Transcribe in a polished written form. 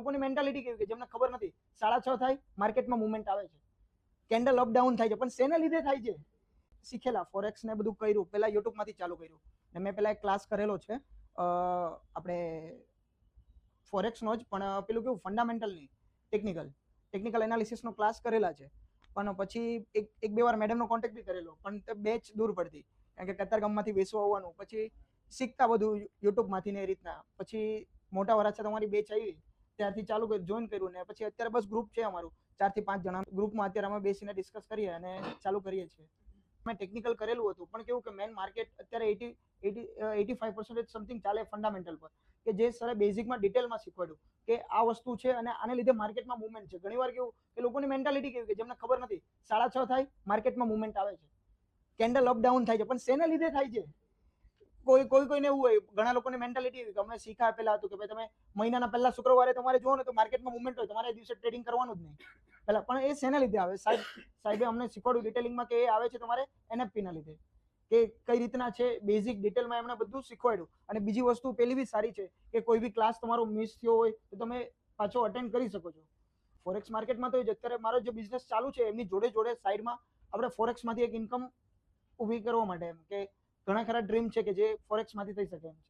લોકોની મેન્ટાલિટી કેવી કે જેમને ખબર નથી 6:30 થાય માર્કેટમાં મુવમેન્ટ આવે છે, કેન્ડલ અપ ડાઉન થાય છે, પણ શેને લીધે થાય છે? શીખેલા ફોરેક્સ ને બધું કર્યું, પહેલા યુટ્યુબ માંથી ચાલુ કર્યું ને મેં પહેલા એક ક્લાસ કરેલો છે આપણે ફોરેક્સ નો જ, પણ પેલું કેવું ફંડામેન્ટલ નહીં, ટેકનિકલ એનાલિસિસનો ક્લાસ કરેલા છે. પણ પછી એક બે વાર મેડમનો કોન્ટેક્ટ બી કરેલો, પણ તે બેચ દૂર પડતી, કારણ કે કતારગામમાંથી બેસવા આવવાનું, પછી શીખતા બધું યુટ્યુબમાંથી ને એ રીતના. પછી મોટા વરાછા તમારી બેચ આવી ત્યારથી ચાલુ કર્યું, જોઈન કર્યું ને પછી અત્યારે બસ ગ્રુપ છે અમારું 4 થી 5 જણા ગ્રુપમાં. અત્યારે અમે બેસીને ડિસ્કસ કરીએ અને ચાલુ કરીએ છીએ. મેં ટેકનિકલ કરેલું હતું, પણ કેવું કે મેન માર્કેટ અત્યારે 85% સમથિંગ ચાલે ફંડામેન્ટલ પર, કે જે સરે બેઝિકમાં ડિટેલમાં શીખવાડ્યું કે આ વસ્તુ છે અને આને લીધે માર્કેટમાં મુવમેન્ટ છે. ઘણીવાર કેવું કે લોકોની મેન્ટાલિટી કેવી કે જેમને ખબર નથી 6:30 થાય માર્કેટમાં મુવમેન્ટ આવે છે, કેન્ડલ અપ ડાઉન થાય છે, પણ શેને લીધે થાય છે? કોઈને એવું હોય, ઘણા લોકોની મેન્ટાલિટી એવી કે અમે શીખા પેલા હતું કે ભાઈ તમે મહિનાના પહેલા શુક્રવારે તમારે જોવો ને તો માર્કેટમાં મુવમેન્ટ હોય, તમારે દિવસે ટ્રેડિંગ કરવાનું જ નહીં પહેલા. પણ એ શેના લીધે આવે? સાહેબે અમને શીખવાડ્યું ડિટેલિંગમાં કે એ આવે છે તમારે એનએફપી ના લીધે, કે કઈ રીતના છે બેઝિક ડિટેલમાં એમણે બધું શીખવાડ્યું. અને બીજી વસ્તુ પેલી બી સારી છે કે કોઈ બી ક્લાસ તમારો મિસ થયો હોય તો તમે પાછો અટેન્ડ કરી શકો છો. ફોરેક્સ માર્કેટમાં તો અત્યારે મારો જે બિઝનેસ ચાલુ છે એમની જોડે જોડે સાઈડમાં આપણે ફોરેક્સમાંથી એક ઇન્કમ ઊભી કરવા માટે, એમ કે ઘણા ખરા ડ્રીમ છે કે જે ફોરેક્સમાંથી થઈ શકે એમ છે.